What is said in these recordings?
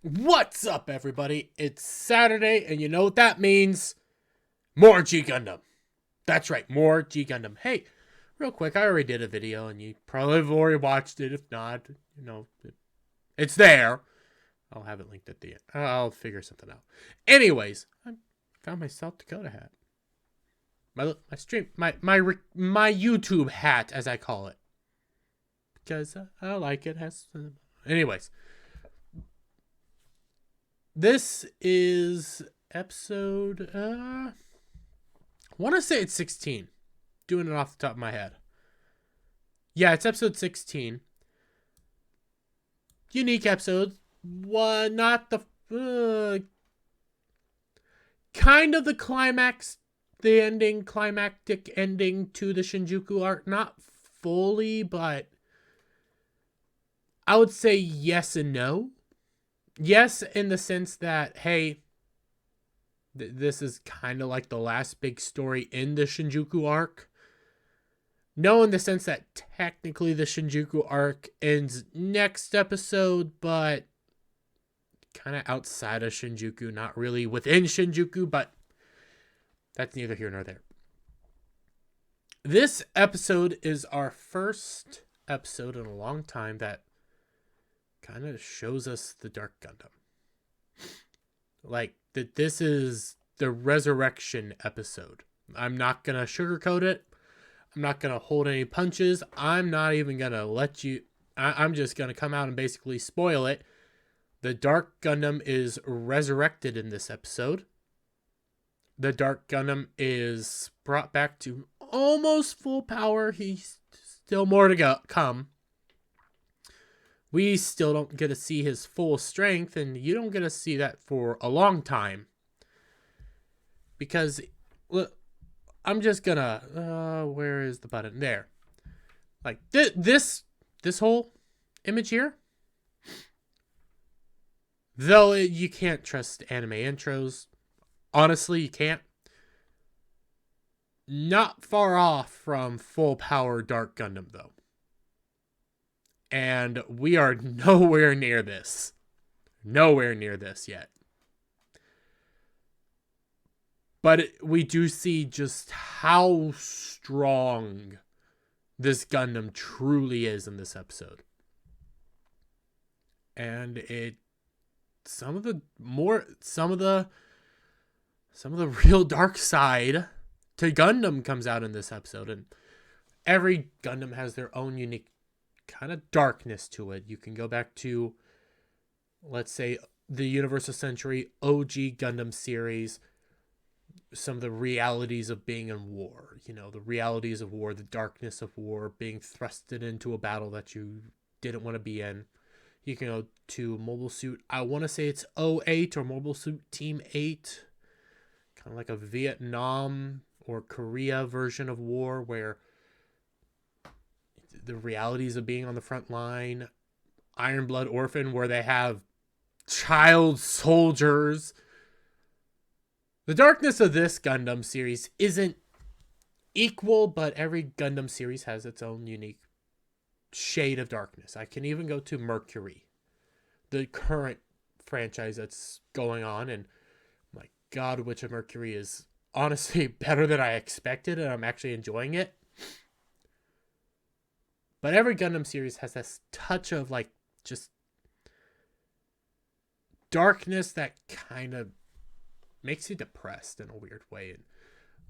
What's up, everybody? It's Saturday, and you know what that means? More G Gundam. That's right, more G Gundam. Hey, real quick, I already did a video, and you probably have already watched it. If not, it's there. I'll have it linked at the end. I'll figure something out. Anyways, I found my South Dakota hat. My stream, my YouTube hat, as I call it, because I like it. Anyways. This is episode, I want to say it's 16. Doing it off the top of my head. Yeah, it's episode 16. Unique episode. Not the, kind of the climax, the climactic ending to the Shinjuku arc. Not fully, but I would say yes and no. Yes, in the sense that, hey, this is kind of like the last big story in the Shinjuku arc. No, in the sense that technically the Shinjuku arc ends next episode, but kind of outside of Shinjuku, not really within Shinjuku, but that's neither here nor there. This episode is our first episode in a long time that kind of shows us the Dark Gundam. Like, that this is the resurrection episode. I'm not going to sugarcoat it. I'm not going to hold any punches. I'm not even going to let you... I'm just going to come out and basically spoil it. The Dark Gundam is resurrected in this episode. The Dark Gundam is brought back to almost full power. He's still more to come. We still don't get to see his full strength, and you don't get to see that for a long time. Because, look, I'm just gonna, where is the button? There. Like, this whole image here, though you can't trust anime intros, honestly, you can't. Not far off from full power Dark Gundam, though. And we are nowhere near this. Nowhere near this yet. But we do see just how strong this Gundam truly is in this episode. And some of the real dark side to Gundam comes out in this episode. And every Gundam has their own unique kind of darkness to it. You can go back to, let's say, the Universal Century OG Gundam series, some of the realities of being in war, the realities of war, the darkness of war, being thrusted into a battle that you didn't want to be in. You can go to Mobile Suit, I want to say it's 08 or Mobile Suit Team 8, kind of like a Vietnam or Korea version of war where the realities of being on the front line. Iron Blood Orphan, where they have child soldiers. The darkness of this Gundam series isn't equal, but every Gundam series has its own unique shade of darkness. I can even go to Mercury, the current franchise that's going on, and my God, Witch of Mercury is honestly better than I expected, and I'm actually enjoying it. But every Gundam series has this touch of, like, just darkness that kind of makes you depressed in a weird way. And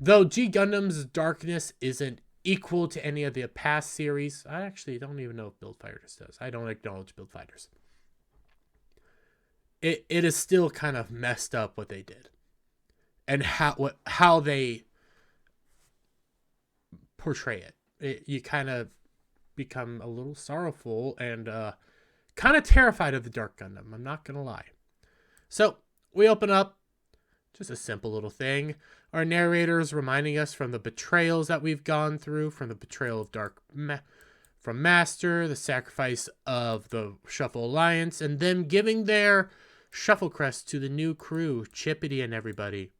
though G Gundam's darkness isn't equal to any of the past series, I actually don't even know if Build Fighters does. I don't acknowledge Build Fighters. It is still kind of messed up what they did. And how they portray it. You kind of become a little sorrowful and kind of terrified of the Dark Gundam. I'm not going to lie. So, we open up. Just a simple little thing. Our narrators reminding us from the betrayals that we've gone through, from the betrayal of from Master, the sacrifice of the Shuffle Alliance, and them giving their Shuffle Crest to the new crew, Chippity and everybody.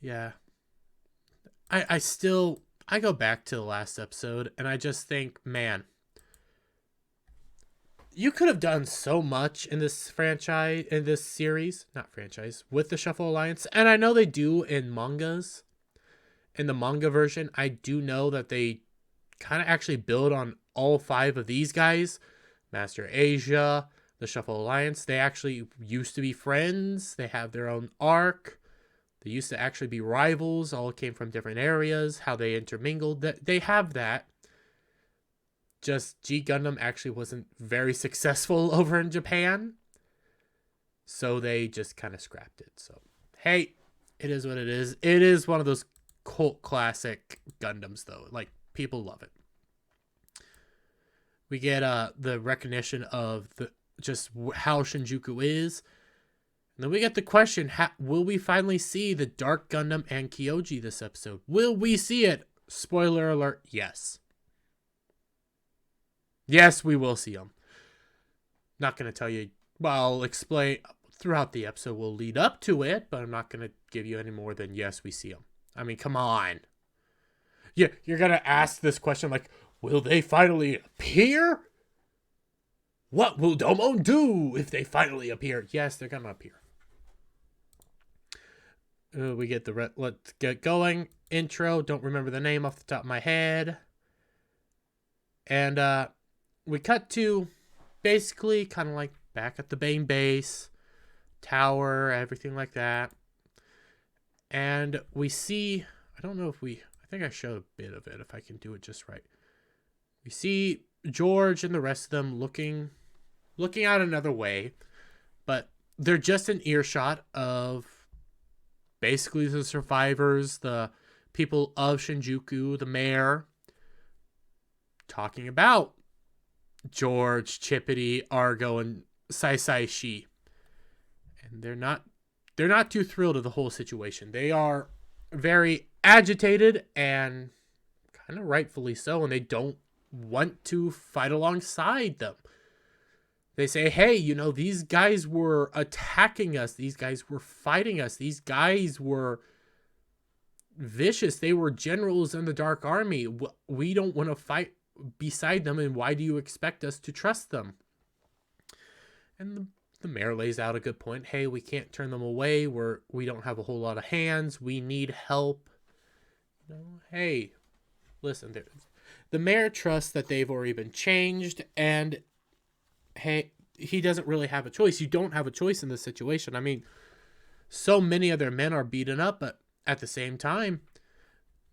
Yeah. I go back to the last episode, and I just think, man, You could have done so much in this franchise, in this series, not franchise, with the Shuffle Alliance. And I know they do in mangas. In the manga version, I do know that they kind of actually build on all 5 of these guys. Master Asia, the Shuffle Alliance, they actually used to be friends. They have their own arc. They used to actually be rivals, all came from different areas, how they intermingled. They have that. Just G Gundam actually wasn't very successful over in Japan. So they just kind of scrapped it. So, hey, it is what it is. It is one of those cult classic Gundams, though. Like, people love it. We get the recognition of just how Shinjuku is. And then we get the question, will we finally see the Dark Gundam and Kyoji this episode? Will we see it? Spoiler alert, yes. Yes, we will see them. Not going to tell you, well, I'll explain throughout the episode. We'll lead up to it, but I'm not going to give you any more than yes, we see them. I mean, come on. Yeah, you're going to ask this question like, will they finally appear? What will Domon do if they finally appear? Yes, they're going to appear. We get the let's get going intro. Don't remember the name off the top of my head. And we cut to basically kind of like back at the main base, tower, everything like that. And we see, I don't know if I think I showed a bit of it if I can do it just right. We see George and the rest of them looking out another way, but they're just an earshot of basically the survivors, the people of Shinjuku, the mayor, talking about George, Chippity, Argo, and Sai Shi. And they're not too thrilled of the whole situation. They are very agitated, and kind of rightfully so, and they don't want to fight alongside them. They say, hey, these guys were attacking us. These guys were fighting us. These guys were vicious. They were generals in the Dark Army. We don't want to fight beside them, and why do you expect us to trust them? And the mayor lays out a good point. Hey, we can't turn them away. We don't have a whole lot of hands. We need help. Hey, listen, the mayor trusts that they've already been changed, and hey, he doesn't really have a choice. You don't have a choice in this situation. I mean, so many of their men are beaten up, but at the same time,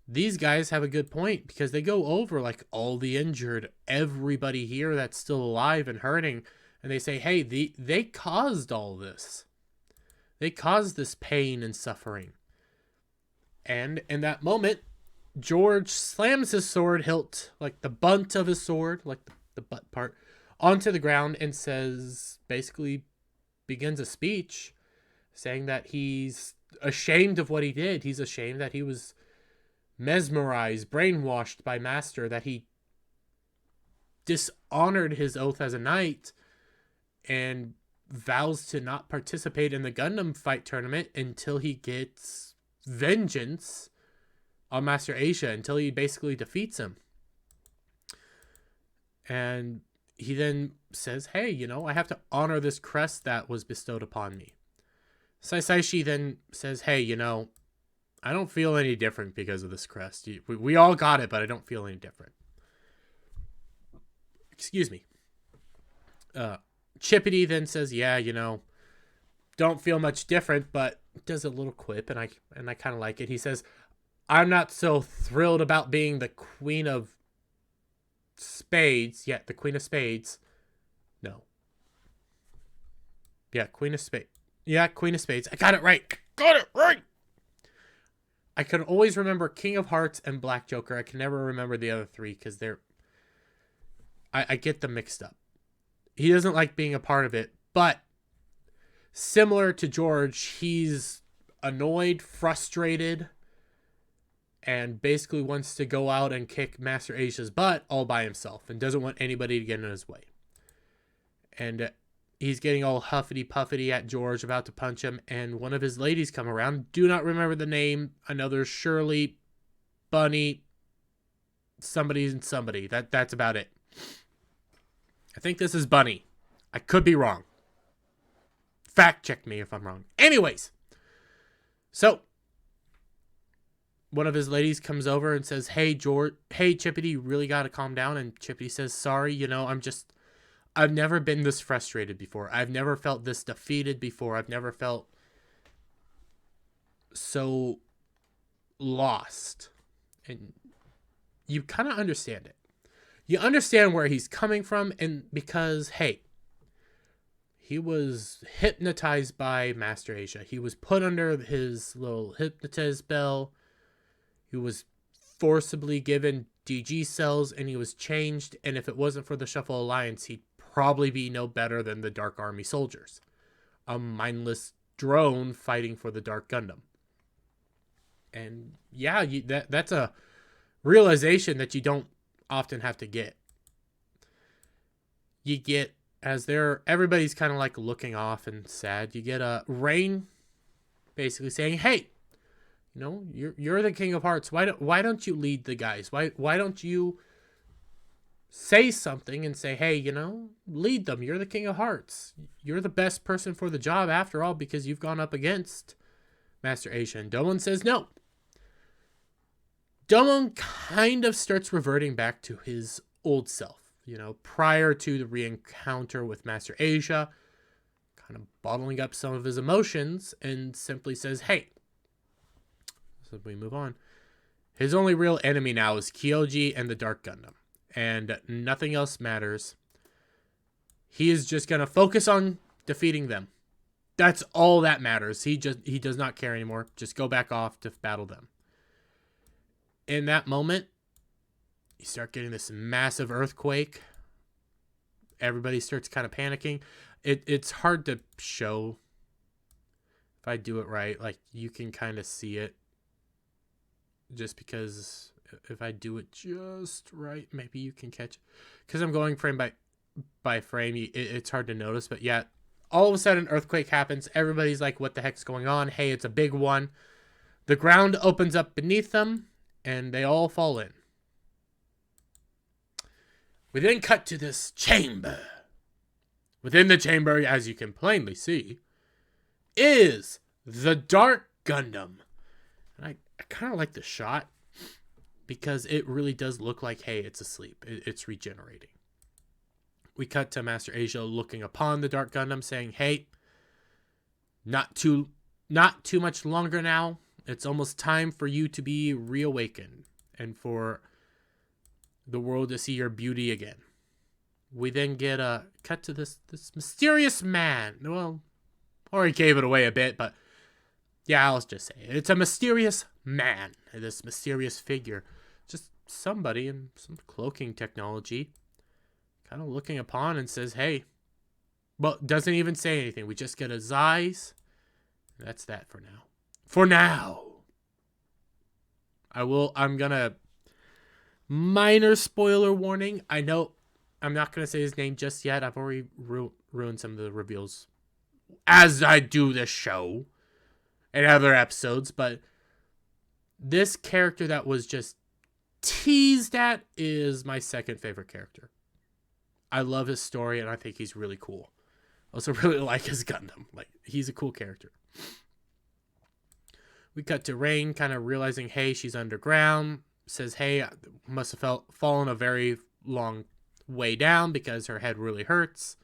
these guys have a good point because they go over like all the injured, everybody here that's still alive and hurting, and they say, hey, they caused all this. They caused this pain and suffering. And in that moment, George slams his sword hilt, like the butt of his sword, like the butt part, onto the ground and basically begins a speech saying that he's ashamed of what he did. He's ashamed that he was mesmerized, brainwashed by Master, that he dishonored his oath as a knight and vows to not participate in the Gundam fight tournament until he gets vengeance on Master Asia, until he basically defeats him. And he then says, hey, I have to honor this crest that was bestowed upon me. Saishi then says, hey, I don't feel any different because of this crest. We all got it, but I don't feel any different. Excuse me. Chippity then says, yeah, don't feel much different, but does a little quip, and I kind of like it. He says, I'm not so thrilled about being the Queen of Spades. Yeah, the Queen of Spades. No. Yeah, Queen of Spades. Yeah, Queen of Spades. I got it right. I can always remember King of Hearts and Black Joker. I can never remember the other three because I get them mixed up. He doesn't like being a part of it, but similar to George, he's annoyed, frustrated, and basically wants to go out and kick Master Asia's butt all by himself and doesn't want anybody to get in his way. And he's getting all huffity-puffity at George, about to punch him, and one of his ladies come around. Do not remember the name. I know there's Shirley, Bunny, somebody and somebody. That's about it. I think this is Bunny. I could be wrong. Fact check me if I'm wrong. Anyways, so one of his ladies comes over and says, hey, Chippity, you really got to calm down. And Chippity says, sorry, I've never been this frustrated before. I've never felt this defeated before. I've never felt so lost. And you kind of understand it. You understand where he's coming from, and because, hey, he was hypnotized by Master Asia. He was put under his little hypnotiz spell. He was forcibly given DG cells, and he was changed, and if it wasn't for the Shuffle Alliance, he'd probably be no better than the Dark Army soldiers. A mindless drone fighting for the Dark Gundam. And yeah, that's a realization that you don't often have to get. You get, as everybody's kind of like looking off and sad, you get Rain basically saying, hey, you're the King of Hearts. Why don't you lead the guys? Why don't you say something and say, hey, lead them. You're the King of Hearts. You're the best person for the job after all, because you've gone up against Master Asia. And Domon says no. Domon kind of starts reverting back to his old self, prior to the re-encounter with Master Asia, kind of bottling up some of his emotions, and simply says, hey, so we move on. His only real enemy now is Kyoji and the Dark Gundam, and nothing else matters. He is just going to focus on defeating them. That's all that matters. He does not care anymore. Just go back off to battle them. In that moment, you start getting this massive earthquake. Everybody starts kind of panicking. It's hard to show if I do it right. Like, you can kind of see it. Just because if I do it just right, maybe you can catch it. Because I'm going frame by frame, it's hard to notice. But yeah, all of a sudden, earthquake happens. Everybody's like, what the heck's going on? Hey, it's a big one. The ground opens up beneath them, and they all fall in. We then cut to this chamber. Within the chamber, as you can plainly see, is the Dark Gundam. And I kind of like the shot because it really does look like, hey, it's asleep. It's regenerating. We cut to Master Asia looking upon the Dark Gundam saying, hey, not too much longer now. It's almost time for you to be reawakened and for the world to see your beauty again. We then get a cut to this mysterious man. Well, already gave it away a bit, but yeah, I'll just say it. It's a mysterious man, this mysterious figure. Just somebody in some cloaking technology kind of looking upon and says, hey. Well, doesn't even say anything. We just get his eyes. That's that for now. For now. I'm gonna... Minor spoiler warning. I know I'm not going to say his name just yet. I've already ruined some of the reveals as I do this show and other episodes. But this character that was just teased at is my second favorite character. I love his story, and I think he's really cool. I also really like his Gundam. Like, he's a cool character. We cut to Rain kind of realizing, hey, she's underground. Says, hey, must have fallen a very long way down because her head really hurts.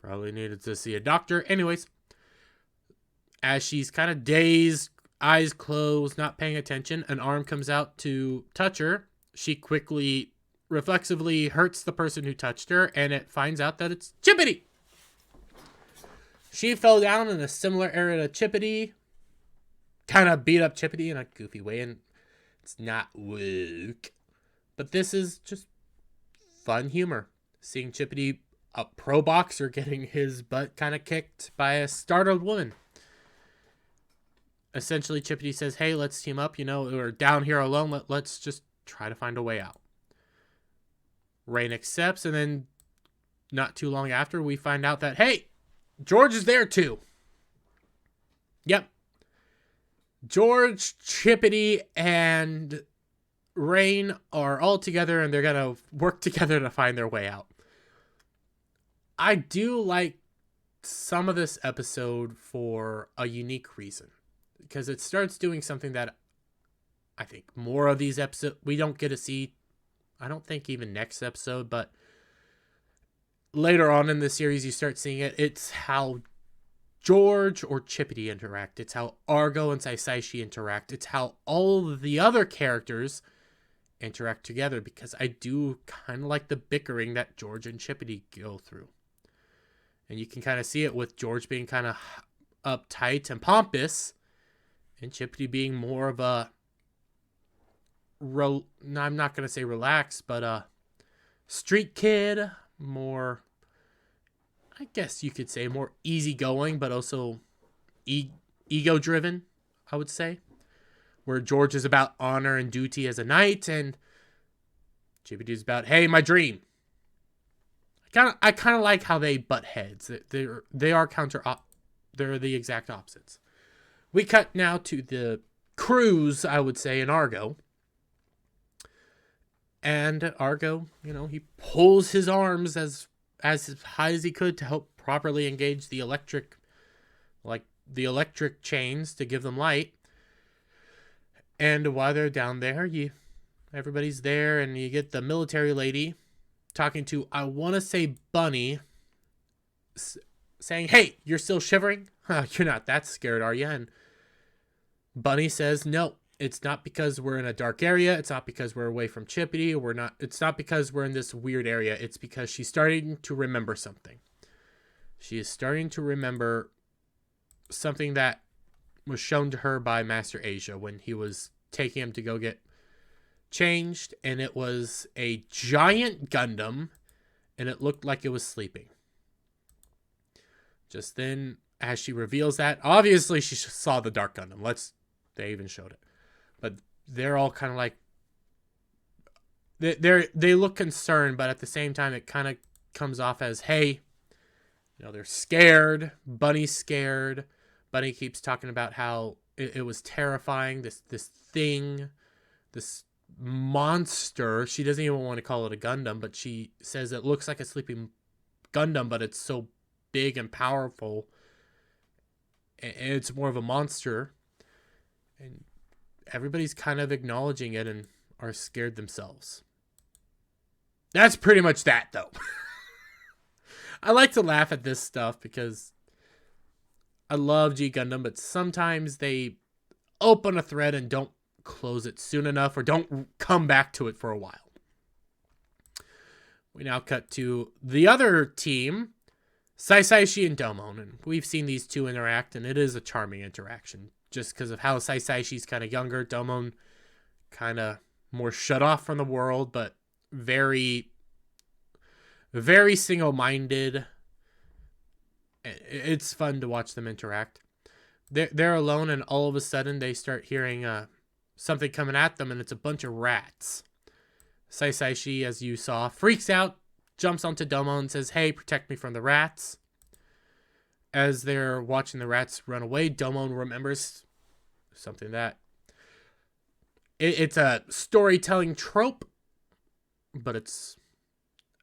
Probably needed to see a doctor. Anyways, as she's kind of dazed, eyes closed, not paying attention, an arm comes out to touch her. She quickly, reflexively hurts the person who touched her, and it finds out that it's Chippity. She fell down in a similar area to Chippity. Kind of beat up Chippity in a goofy way, and it's not woke. But this is just fun humor. Seeing Chippity, a pro boxer, getting his butt kind of kicked by a startled woman. Essentially, Chippity says, hey, let's team up. We're down here alone. Let's just try to find a way out. Rain accepts, and then not too long after, we find out that, hey, George is there too. Yep. George, Chippity, and Rain are all together, and they're going to work together to find their way out. I do like some of this episode for a unique reason, because it starts doing something that I think more of these episodes we don't get to see. I don't think even next episode, but later on in the series you start seeing it. It's how George or Chippity interact. It's how Argo and Saisaishi interact. It's how all of the other characters interact together, because I do kind of like the bickering that George and Chippity go through. And you can kind of see it with George being kind of uptight and pompous, and Chippity being more of a I'm not going to say relaxed, but a street kid, more, I guess you could say, more easygoing, but also ego driven, I would say. Where George is about honor and duty as a knight, and Chippity is about, hey, my dream. I kind of like how they butt heads. They're the exact opposites. We cut now to the cruise, I would say, in Argo. And Argo, he pulls his arms as high as he could to help properly engage the electric chains to give them light. And while they're down there, everybody's there, and you get the military lady talking to, I want to say, Bunny, saying, hey, you're still shivering? You're not that scared, are you? And Bunny says, no, it's not because we're in a dark area. It's not because we're away from Chippity. It's not because we're in this weird area. It's because she's starting to remember something. She is starting to remember something that was shown to her by Master Asia when he was taking him to go get changed, and it was a giant Gundam, and it looked like it was sleeping. Just then, as she reveals that, obviously she saw the Dark Gundam. They even showed it. But they're all kind of like, they look concerned, but at the same time, it kind of comes off as, hey, they're scared. Bunny's scared. Bunny keeps talking about how it was terrifying. This thing, this monster. She doesn't even want to call it a Gundam, but she says it looks like a sleeping Gundam, but it's so big and powerful. And it's more of a monster. And everybody's kind of acknowledging it and are scared themselves. That's pretty much that, though. I like to laugh at this stuff because I love G Gundam, but sometimes they open a thread and don't close it soon enough, or don't come back to it for a while. We now cut to the other team, Saisaishi and Domon, and we've seen these two interact, and it is a charming interaction. Just because of how Saisaishi's kind of younger, Domon kind of more shut off from the world, but very, very single-minded. It's fun to watch them interact. They're alone, and all of a sudden they start hearing something coming at them, and it's a bunch of rats. Saisaishi, as you saw, freaks out, jumps onto Domon and says, hey, protect me from the rats. As they're watching the rats run away, Domon remembers something that it's a storytelling trope, but it's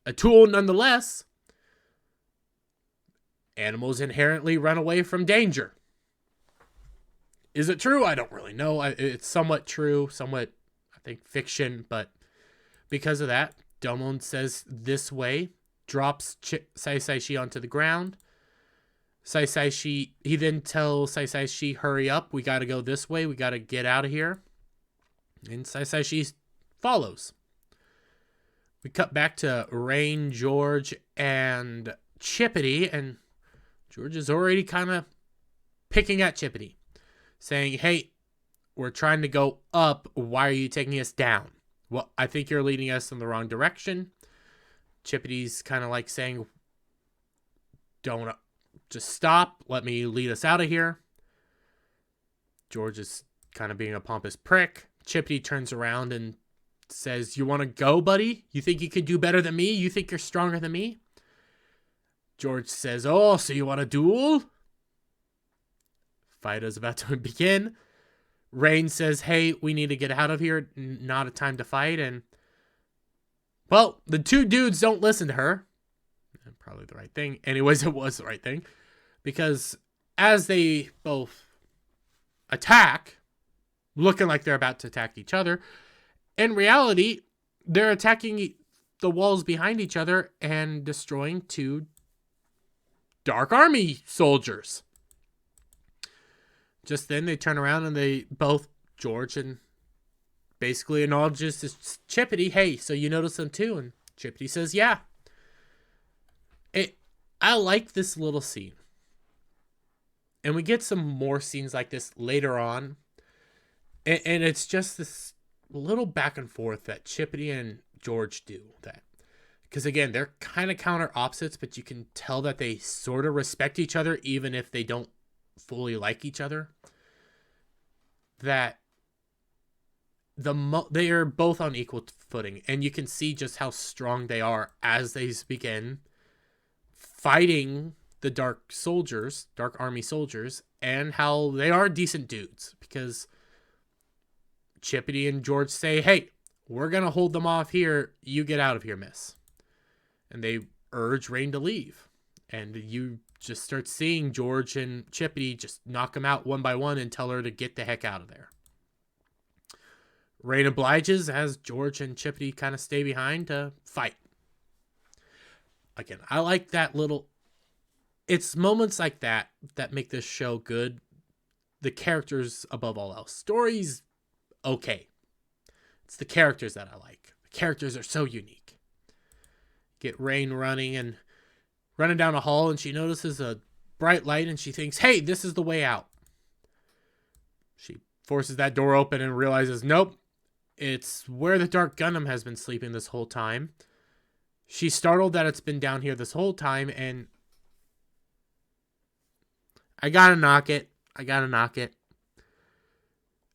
a tool nonetheless. Animals inherently run away from danger. Is it true? I don't really know. It's somewhat true, somewhat, I think, fiction, but because of that, Domon says this way, drops Saisaishi onto the ground. He then tells Saisaishi, hurry up, we gotta go this way, we gotta get out of here. And Saisaishi follows. We cut back to Rain, George, and Chippity, and George is already kind of picking at Chippity, saying, hey, we're trying to go up, why are you taking us down? Well, I think you're leading us in the wrong direction. Chippity's kind of like saying, don't, just stop, let me lead us out of here. George is kind of being a pompous prick. Chippity turns around and says, you want to go, buddy? You think you could do better than me? You think you're stronger than me? George says, oh, so you want a duel? Fight is about to begin. Rain says, hey, we need to get out of here. Not a time to fight. And, well, the two dudes don't listen to her. probably the right thing. Anyways, it was the right thing. Because as they both attack, looking like they're about to attack each other, in reality, they're attacking the walls behind each other and destroying 2 Dark Army soldiers. Just then, they turn around and they both, George and basically acknowledges to Chippity, hey, so you notice them too? And Chippity says, yeah. I like this little scene. And we get some more scenes like this later on. And it's just this little back and forth that Chippity and George do. Because again, they're kind of counter opposites, but you can tell that they sort of respect each other, even if they don't fully like each other. That they are both on equal footing, and you can see just how strong they are as they begin fighting the Dark Army soldiers, and how they are decent dudes, because Chippity and George say, hey, we're going to hold them off here. You get out of here, miss. And they urge Rain to leave. And you just start seeing George and Chippity just knock them out one by one and tell her to get the heck out of there. Rain obliges as George and Chippity kind of stay behind to fight. Again, I like that little... It's moments like that that make this show good. The characters above all else. Stories, okay. It's the characters that I like. The characters are so unique. Get Rain running down a hall, and she notices a bright light, and she thinks, hey, this is the way out. She forces that door open and realizes, nope, it's where the Dark Gundam has been sleeping this whole time. She's startled that it's been down here this whole time, and I gotta knock it.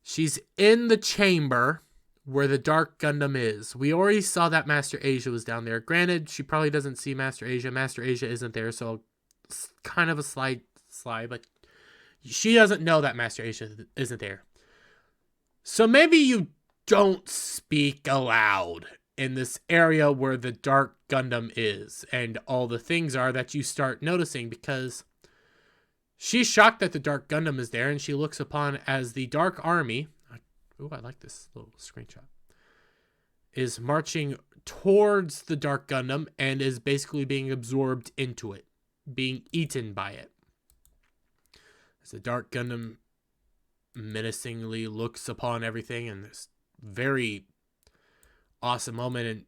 She's in the chamber where the Dark Gundam is. We already saw that Master Asia was down there. Granted, she probably doesn't see Master Asia. Master Asia isn't there, so it's kind of a slide, but she doesn't know that Master Asia isn't there. So maybe you don't speak aloud in this area where the Dark Gundam is, and all the things are that you start noticing, because she's shocked that the Dark Gundam is there, and she looks upon as the Dark Army... Ooh, I like this little screenshot. Is marching towards the Dark Gundam and is basically being absorbed into it. Being eaten by it. As the Dark Gundam menacingly looks upon everything in this very awesome moment. And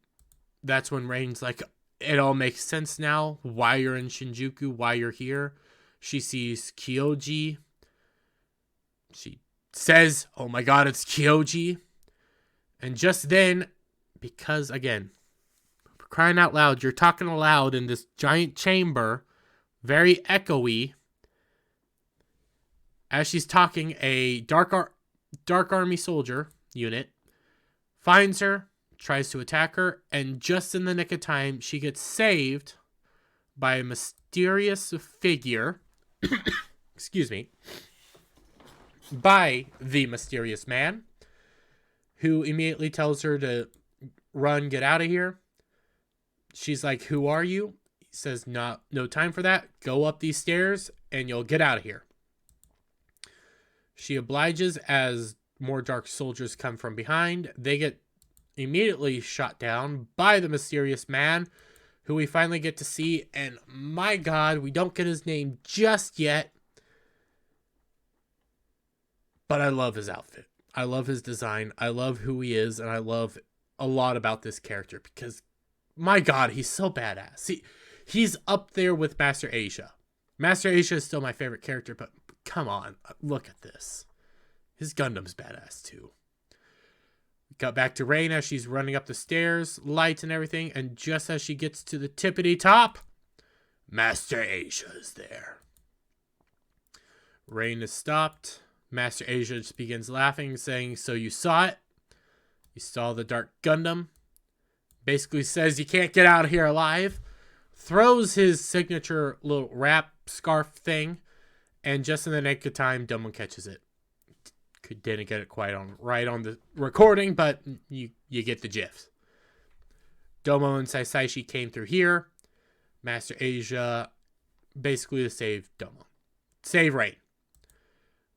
that's when Rain's like, it all makes sense now. Why you're in Shinjuku, why you're here. She sees Kyoji. She says, oh my god, it's Kyoji. And just then, because again, for crying out loud, you're talking aloud in this giant chamber, very echoey. As she's talking, a Dark Army soldier unit finds her, tries to attack her, and just in the nick of time, she gets saved by a mysterious figure. Excuse me. By the mysterious man, who immediately tells her to run, get out of here. She's like, who are you? He says, no time for that. Go up these stairs and you'll get out of here. She obliges as more dark soldiers come from behind. They get immediately shot down by the mysterious man, who we finally get to see. And my god, we don't get his name just yet. But I love his outfit. I love his design. I love who he is. And I love a lot about this character. Because, my god, he's so badass. He's up there with Master Asia. Master Asia is still my favorite character. But come on. Look at this. His Gundam's badass too. We cut back to Rain as she's running up the stairs. Lights and everything. And just as she gets to the tippity top, Master Asia is there. Rain is stopped. Master Asia just begins laughing, saying, so you saw it? You saw the Dark Gundam? Basically says you can't get out of here alive. Throws his signature little wrap scarf thing. And just in the nick of time, Dumbo catches it. Didn't get it quite right on the recording, but you get the gist. Domo and Sasaishi came through here. Master Asia basically to save Domon. Save Rain.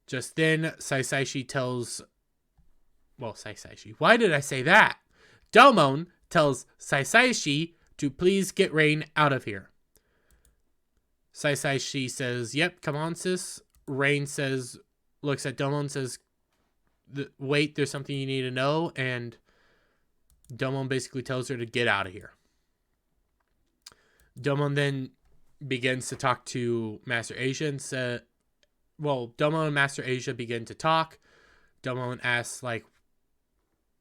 Just then, Saisaishi tells... Well, Saisaishi. Why did I say that? Domon tells Saisaishi to please get Rain out of here. Saisaishi says, yep, come on, sis. Rain says, looks at Domon, says, wait, there's something you need to know. And Domon basically tells her to get out of here. Domon then begins to talk to Master Asia and said, well, Domon and Master Asia begin to talk. Domon asks, like,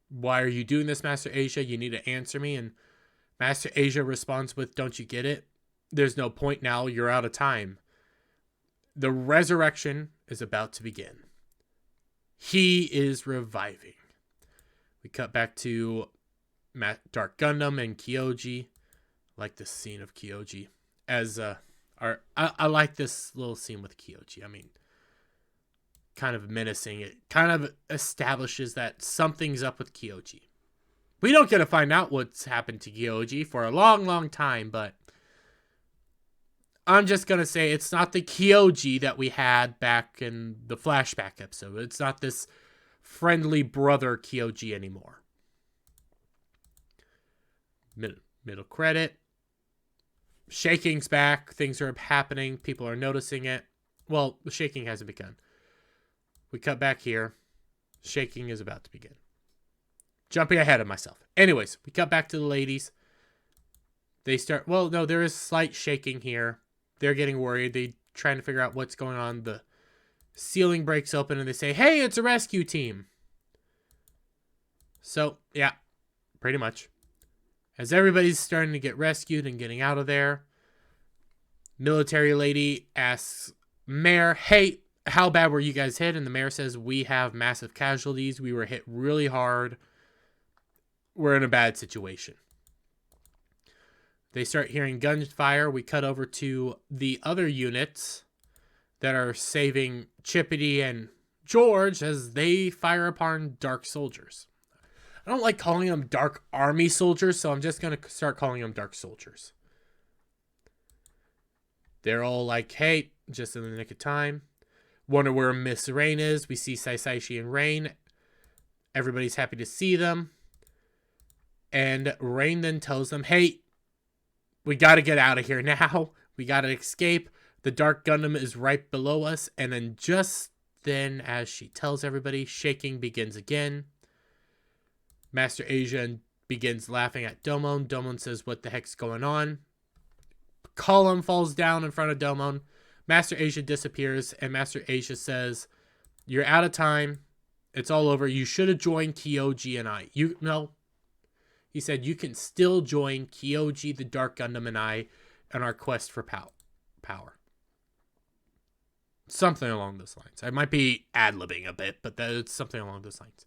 why are you doing this, Master Asia? You need to answer me. And Master Asia responds with, don't you get it? There's no point now. You're out of time. The resurrection is about to begin. He is reviving. We cut back to Dark Gundam and Kyoji. I like this scene of Kyoji. I like this little scene with Kyoji. I mean, kind of menacing. It kind of establishes that something's up with Kyoji. We don't get to find out what's happened to Kyoji for a long, long time, but I'm just going to say it's not the Kyoji that we had back in the flashback episode. It's not this friendly brother Kyoji anymore. Middle credit. Shaking's back. Things are happening. People are noticing it. Well, the shaking hasn't begun. We cut back here. Shaking is about to begin. Jumping ahead of myself. Anyways, we cut back to the ladies. They start... Well, no, there is slight shaking here. They're getting worried. They're trying to figure out what's going on. The ceiling breaks open and they say, hey, it's a rescue team. So, yeah, pretty much. As everybody's starting to get rescued and getting out of there, military lady asks Mayor, hey, how bad were you guys hit? And the mayor says, we have massive casualties. We were hit really hard. We're in a bad situation. They start hearing gunfire. We cut over to the other units that are saving Chippity and George as they fire upon Dark soldiers. I don't like calling them Dark Army soldiers, so I'm just going to start calling them Dark soldiers. They're all like, hey, just in the nick of time. Wonder where Miss Rain is. We see Saisaishi and Rain. Everybody's happy to see them. And Rain then tells them, hey, we got to get out of here now. We got to escape. The Dark Gundam is right below us. And then just then, as she tells everybody, shaking begins again. Master Asia begins laughing at Domon. Domon says, what the heck's going on? Column falls down in front of Domon. Master Asia disappears, and Master Asia says, you're out of time. It's all over. You should have joined Kyoji and I. No. He said, you can still join Kyoji, the Dark Gundam, and I in our quest for power. Something along those lines. I might be ad-libbing a bit, but it's something along those lines.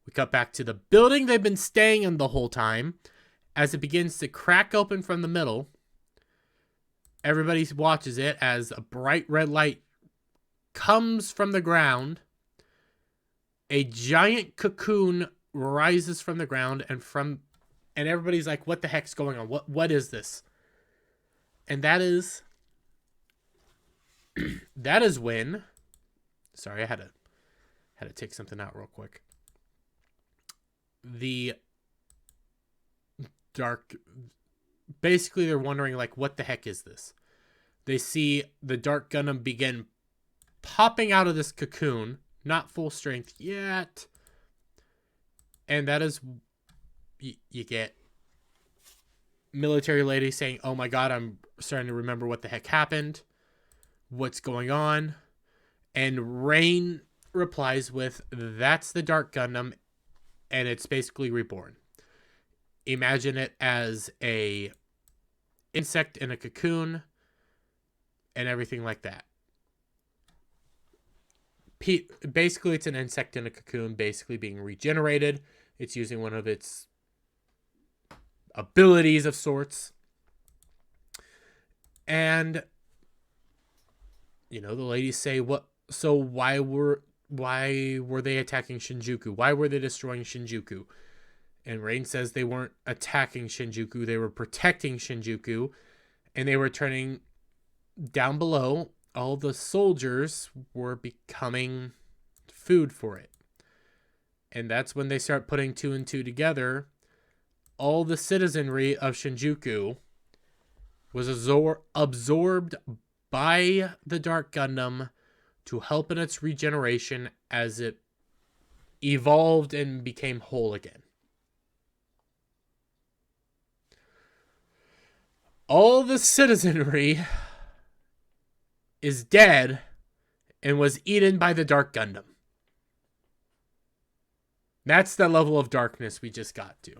We cut back to the building they've been staying in the whole time. As it begins to crack open from the middle, everybody watches it as a bright red light comes from the ground. A giant cocoon rises from the ground, and everybody's like, what the heck's going on? What is this? And that is when, sorry, I had to take something out real quick. The dark, basically they're wondering, like, what the heck is this? They see the Dark Gundam begin popping out of this cocoon, not full strength yet. And that is, you get military lady saying, oh my god, I'm starting to remember what the heck happened. What's going on? And Rain replies with, that's the Dark Gundam, and it's basically reborn. Imagine it as a insect in a cocoon and everything like that. Basically, it's an insect in a cocoon basically being regenerated. It's using one of its abilities of sorts. And, you know, the ladies say, what? So why were they attacking Shinjuku? Why were they destroying Shinjuku? And Rain says they weren't attacking Shinjuku. They were protecting Shinjuku. and they were turning down below. All the soldiers were becoming food for it. And that's when they start putting two and two together. All the citizenry of Shinjuku was absorbed by the Dark Gundam to help in its regeneration as it evolved and became whole again. All the citizenry is dead and was eaten by the Dark Gundam. That's the level of darkness we just got to.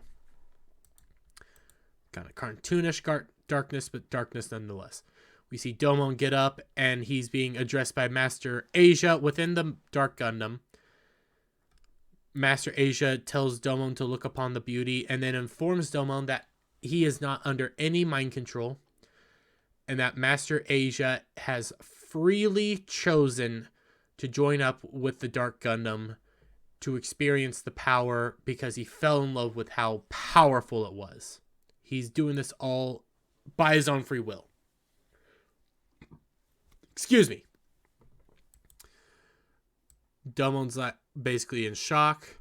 Kind of cartoonish darkness, but darkness nonetheless. We see Domon get up, and he's being addressed by Master Asia within the Dark Gundam. Master Asia tells Domon to look upon the beauty, and then informs Domon that he is not under any mind control, and that Master Asia has freely chosen to join up with the Dark Gundam to experience the power because he fell in love with how powerful it was. He's doing this all by his own free will. Excuse me. Domon's basically in shock.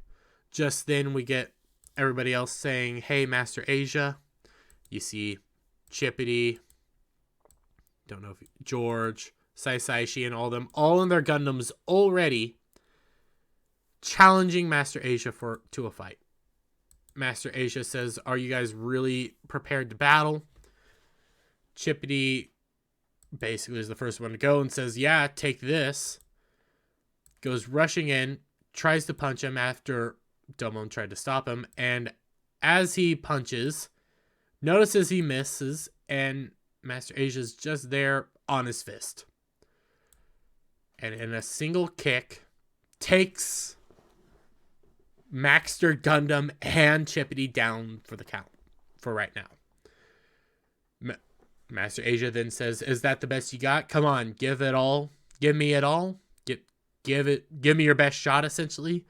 Just then we get everybody else saying, hey, Master Asia. You see Chippity, don't know if George, Saisaishi, and all of them, all in their Gundams already, challenging Master Asia to a fight. Master Asia says, are you guys really prepared to battle? Chippity basically is the first one to go and says, yeah, take this. Goes rushing in, tries to punch him after Domon tried to stop him, and as he punches, notices he misses, and Master Asia's just there on his fist. And in a single kick, takes Maxter Gundam and Chippity down for the count for right now. Master Asia then says, is that the best you got? Come on, give it all. Give me it all. Give me your best shot, essentially.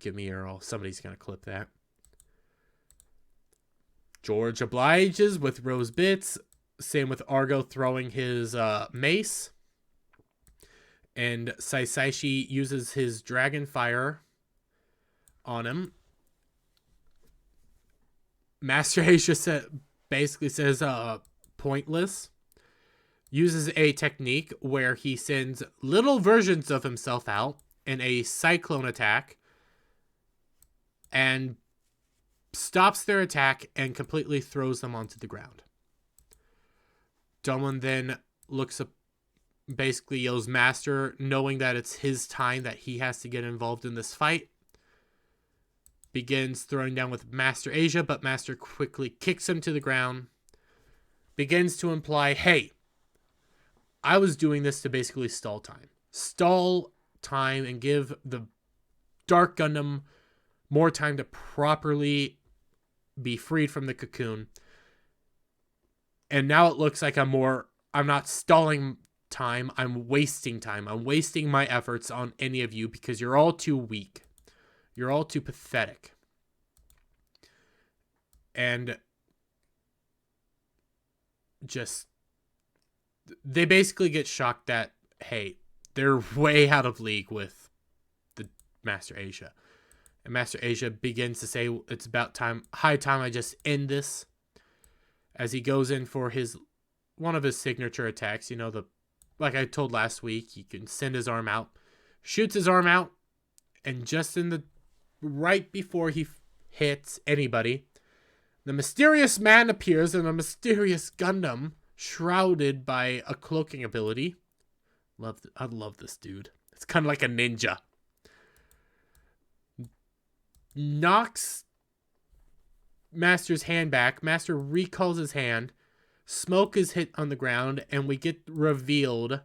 Give me your all. Somebody's going to clip that. George obliges with Rose Bits. Same with Argo throwing his mace. And Saisaishi uses his Dragon Fire on him. Master Asia basically says pointless. Uses a technique where he sends little versions of himself out in a cyclone attack and stops their attack and completely throws them onto the ground. Domon then looks up, basically yells Master, knowing that it's his time, that he has to get involved in this fight. Begins throwing down with Master Asia, but Master quickly kicks him to the ground. Begins to imply, hey, I was doing this to basically stall time. Stall time and give the Dark Gundam more time to properly be freed from the cocoon. And now it looks like I'm not stalling time, I'm wasting time. I'm wasting my efforts on any of you because you're all too weak. You're all too pathetic. And just, they basically get shocked that, hey, they're way out of league with the Master Asia. And Master Asia begins to say, it's about time, high time I just end this. As he goes in for one of his signature attacks, like I told last week, he can send his arm out, shoots his arm out, and just right before he hits anybody, the mysterious man appears in a mysterious Gundam, shrouded by a cloaking ability. I love this dude. It's kind of like a ninja. Knocks Master's hand back. Master recalls his hand. Smoke is hit on the ground, and we get revealed.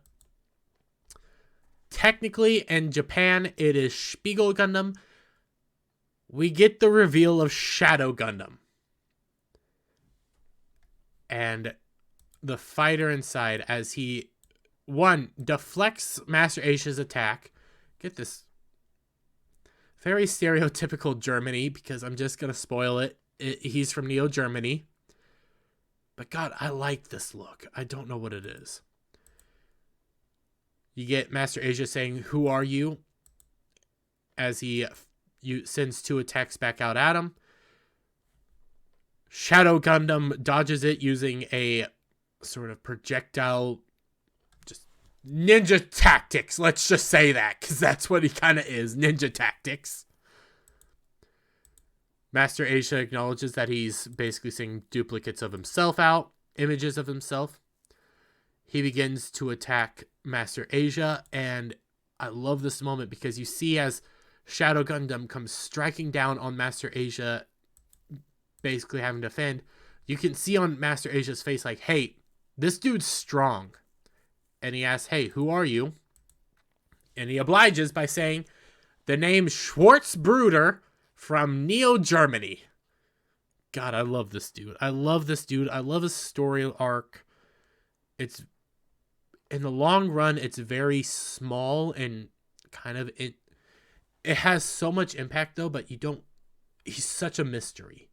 Technically, in Japan, it is Spiegel Gundam. We get the reveal of Shadow Gundam. And the fighter inside, as he, deflects Master Asia's attack. Get this. Very stereotypical Germany, because I'm just going to spoil it. He's from Neo Germany. But God, I like this look. I don't know what it is. You get Master Asia saying, "Who are you?" as he sends 2 attacks back out at him. Shadow Gundam dodges it using a sort of projectile, just ninja tactics. Let's just say that, because that's what he kind of is, ninja tactics. Master Asia acknowledges that he's basically seeing duplicates of himself out, images of himself. He begins to attack Master Asia, and I love this moment because you see as Shadow Gundam comes striking down on Master Asia, basically having to defend, you can see on Master Asia's face like, hey, this dude's strong. And he asks, hey, who are you? And he obliges by saying the name Schwarzbruder from Neo Germany. God, I love this dude. I love this dude. I love his story arc. It's, in the long run, it's very small and kind of, it has so much impact though, but he's such a mystery.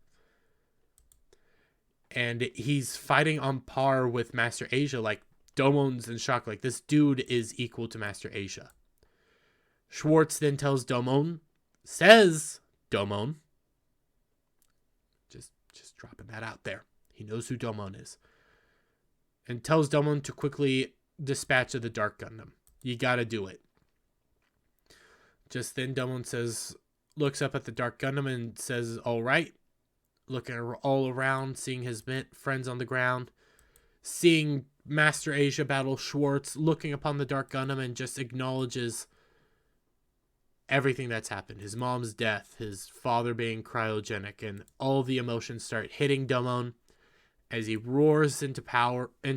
And he's fighting on par with Master Asia. Like, Domon's in shock. Like, this dude is equal to Master Asia. Schwartz then tells Domon, says Domon, just dropping that out there. He knows who Domon is. And tells Domon to quickly dispatch of the Dark Gundam. You gotta do it. Just then Domon looks up at the Dark Gundam and says, all right. Looking all around, seeing his friends on the ground, seeing Master Asia battle Schwartz, looking upon the Dark Gundam, and just acknowledges everything that's happened. His mom's death, his father being cryogenic, and all the emotions start hitting Domon as he roars into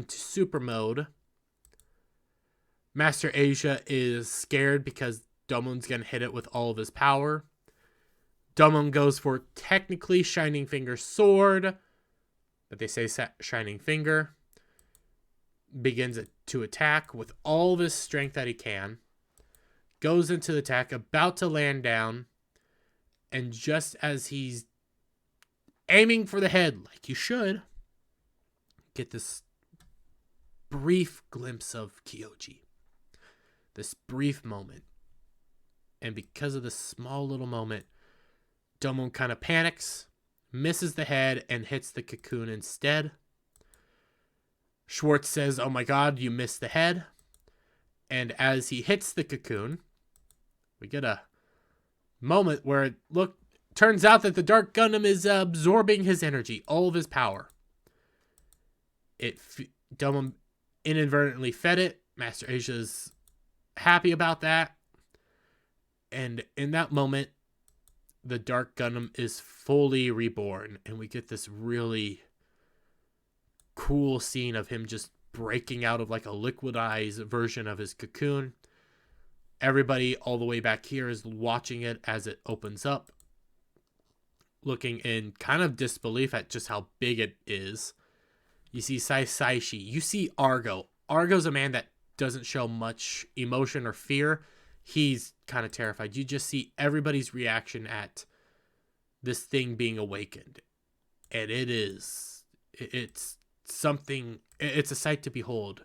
super mode. Master Asia is scared because Domon's going to hit it with all of his power. Domon goes for technically Shining Finger Sword, but they say Shining Finger. Begins to attack with all of his strength that he can. Goes into the attack, about to land down. And just as he's aiming for the head, like you should, get this brief glimpse of Kyoji. This brief moment. And because of this small little moment, Domon kind of panics, misses the head, and hits the cocoon instead. Schwartz says, oh my god, you missed the head. And as he hits the cocoon, we get a moment where it turns out that the Dark Gundam is absorbing his energy, all of his power. Domon inadvertently fed it. Master Asia's happy about that. And in that moment, the Dark Gundam is fully reborn, and we get this really cool scene of him just breaking out of like a liquidized version of his cocoon. Everybody all the way back here is watching it as it opens up, looking in kind of disbelief at just how big it is. You see Saishi, you see Argo. Argo's a man that doesn't show much emotion or fear. He's kind of terrified. You just see everybody's reaction at this thing being awakened. And it's something, it's a sight to behold.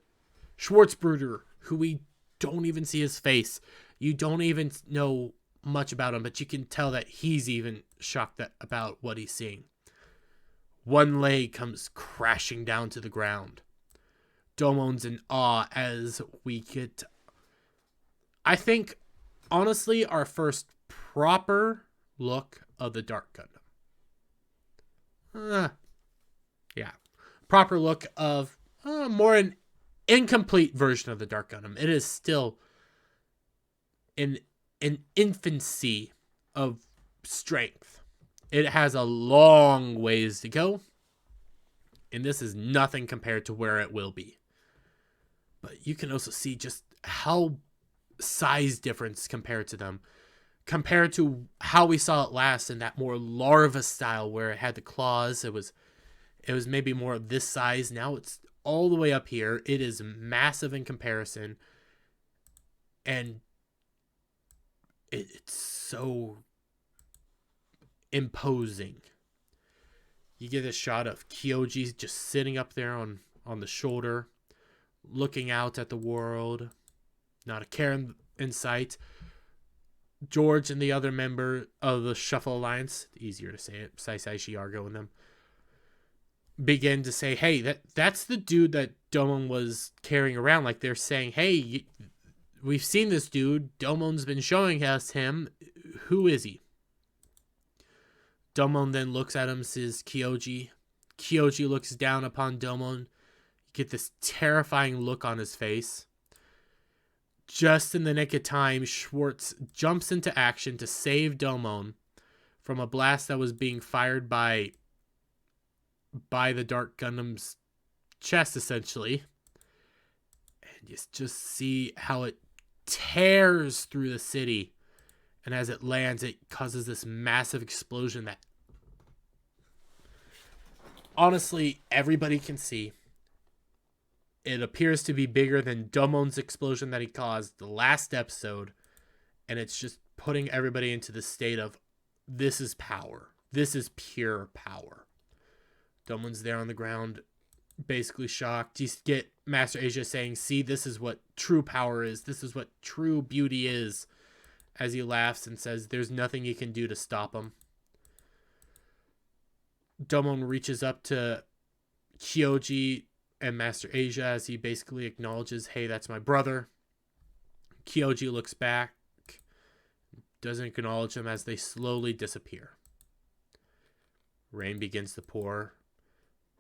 Schwarzbruder, who we don't even see his face. You don't even know much about him, but you can tell that he's even shocked about what he's seeing. One leg comes crashing down to the ground. Domon's in awe as we get, I think, honestly, our first proper look of the Dark Gundam. Yeah. Proper look of more an incomplete version of the Dark Gundam. It is still in an infancy of strength. It has a long ways to go. And this is nothing compared to where it will be. But you can also see just how size difference compared to them. Compared to how we saw it last in that more larva style where it had the claws. It was maybe more of this size. Now it's all the way up here. It is massive in comparison. And it's so imposing. You get a shot of Kyoji just sitting up there on the shoulder, looking out at the world, not a care in sight. George and the other member of the Shuffle Alliance, easier to say it, Saisai Shiargo and them, begin to say, hey, that's the dude that Domon was carrying around. Like, they're saying, hey, we've seen this dude. Domon's been showing us him. Who is he? Domon then looks at him, says Kyoji. Kyoji looks down upon Domon. You get this terrifying look on his face. Just in the nick of time, Schwartz jumps into action to save Domon from a blast that was being fired by the Dark Gundam's chest, essentially. And you just see how it tears through the city. And as it lands, it causes this massive explosion that honestly everybody can see. It appears to be bigger than Domon's explosion that he caused the last episode. And it's just putting everybody into the state of, this is power. This is pure power. Domon's there on the ground, basically shocked. You get Master Asia saying, see, this is what true power is. This is what true beauty is. As he laughs and says, there's nothing you can do to stop him. Domon reaches up to Kyoji and Master Asia as he basically acknowledges, hey, that's my brother. Kyoji looks back, doesn't acknowledge him as they slowly disappear. Rain begins to pour.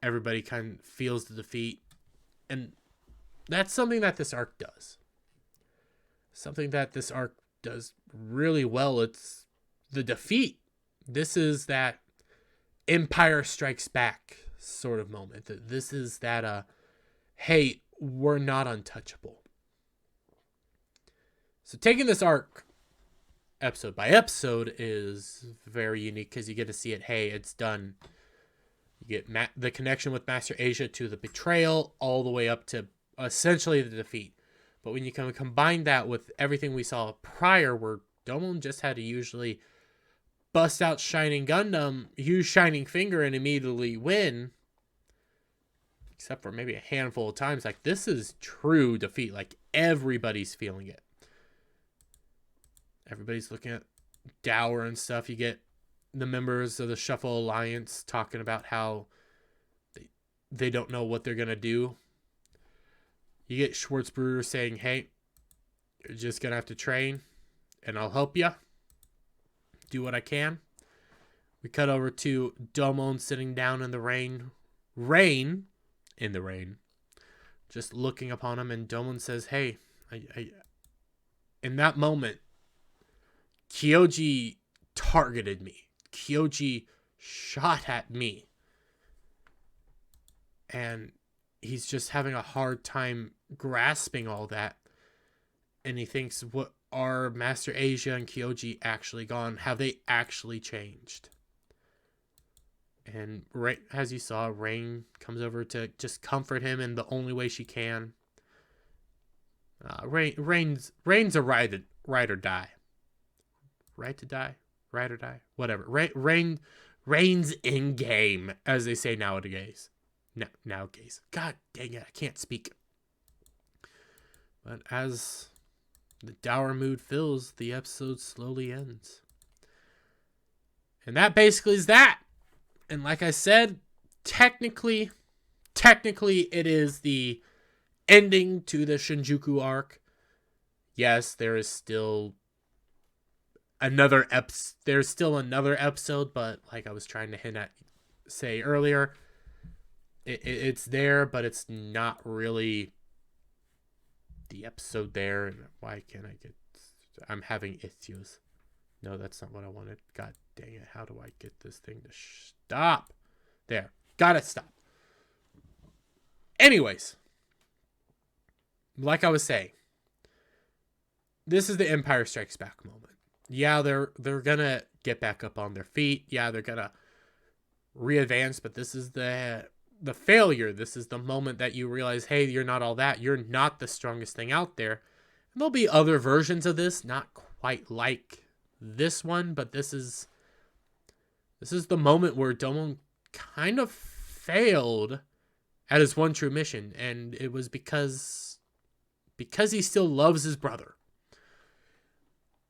Everybody kind of feels the defeat. And that's something that this arc does. Something that this arc does really well. It's the defeat. This is that Empire Strikes Back sort of moment. This is that, hey, we're not untouchable. So taking this arc episode by episode is very unique because you get to see it. Hey, it's done. You get the connection with Master Asia to the betrayal all the way up to essentially the defeat. But when you combine that with everything we saw prior, where Domon just had to usually bust out Shining Gundam, use Shining Finger, and immediately win, except for maybe a handful of times, like, this is true defeat. Like, everybody's feeling it. Everybody's looking at Dower and stuff. You get the members of the Shuffle Alliance talking about how they don't know what they're going to do. You get Schwartzbruder saying, hey, you're just going to have to train, and I'll help you. Do what I can. We cut over to Domon sitting down in the rain. In the rain. Just looking upon him, and Domon says, hey, in that moment, Kyoji targeted me. Kyoji shot at me. And he's just having a hard time grasping all that. And he thinks, what are Master Asia and Kyoji actually gone? Have they actually changed? And right as you saw, Rain comes over to just comfort him in the only way she can. Rain's a ride or die. Right to die? Ride or die? Whatever. Rain's in game, as they say nowadays. Nowadays. God dang it, I can't speak. But as the dour mood fills, the episode slowly ends. And that basically is that. And like I said, technically it is the ending to the Shinjuku arc. Yes, there is still another episode, but like I was trying to say earlier, it's there, but it's not really the episode there. And why can't I get... I'm having issues. No, that's not what I wanted. God dang it. How do I get this thing to stop? There. Gotta stop. Anyways. Like I was saying. This is the Empire Strikes Back moment. Yeah, they're gonna get back up on their feet. Yeah, they're gonna re-advance, but this is the failure. This is the moment that you realize, hey, you're not all that. You're not the strongest thing out there. And there'll be other versions of this, not quite like this one, but this is the moment where Domon kind of failed at his one true mission, and it was because he still loves his brother.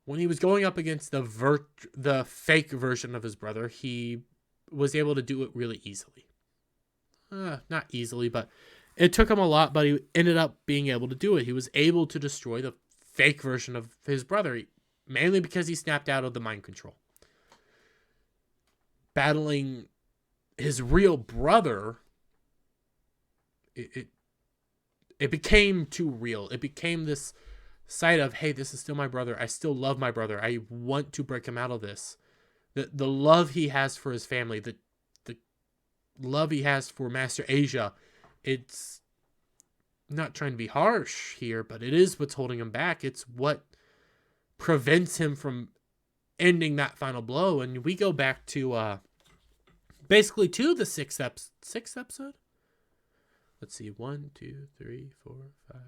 When he was going up against the fake version of his brother, he was able to do it really easily. Not easily, but it took him a lot, but he ended up being able to do it. He was able to destroy the fake version of his brother, mainly because he snapped out of the mind control. Battling his real brother, it became too real. It became this side of, hey, this is still my brother. I still love my brother. I want to break him out of this. The love he has for his family, the love he has for Master Asia, it's not trying to be harsh here, but it is what's holding him back. It's what prevents him from ending that final blow. And we go back to basically to the sixth episode. Let's see, 1, 2, 3, 4, 5.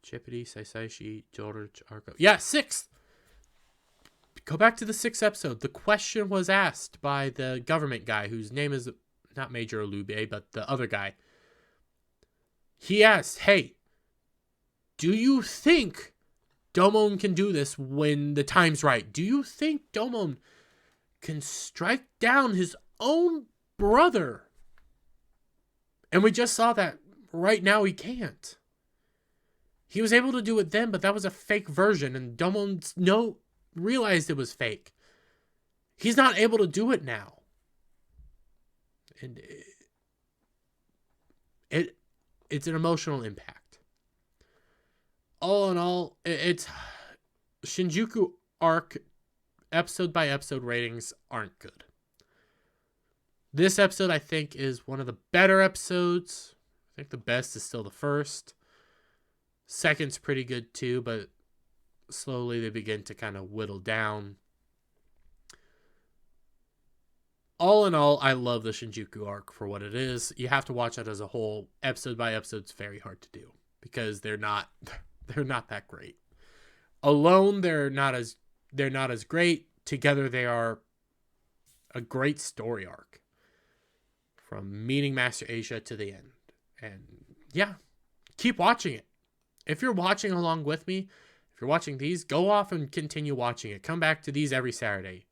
Chippity, Saishi, George, Arco. Yeah, 6th. Go back to the 6th episode. The question was asked by the government guy, whose name is not Major Alube, but the other guy. He asked, hey, do you think Domon can do this when the time's right? Do you think Domon can strike down his own brother? And we just saw that right now he can't. He was able to do it then, but that was a fake version, and Domon realized it was fake. He's not able to do it now. And it's an emotional impact. All in all, it's Shinjuku arc episode by episode ratings aren't good. This episode, I think, is one of the better episodes. I think the best is still the first. Second's pretty good too, but slowly they begin to kind of whittle down. All in all, I love the Shinjuku arc for what it is. You have to watch it as a whole. Episode by episode is very hard to do because they're not that great. Alone, they're not as great. Together, they are a great story arc from meeting Master Asia to the end. And yeah, keep watching it. If you're watching along with me, if you're watching these, go off and continue watching it. Come back to these every Saturday.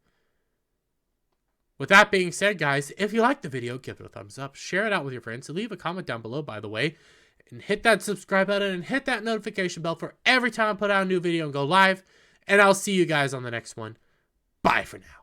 With that being said, guys, if you liked the video, give it a thumbs up, share it out with your friends, and leave a comment down below, by the way, and hit that subscribe button and hit that notification bell for every time I put out a new video and go live, and I'll see you guys on the next one. Bye for now.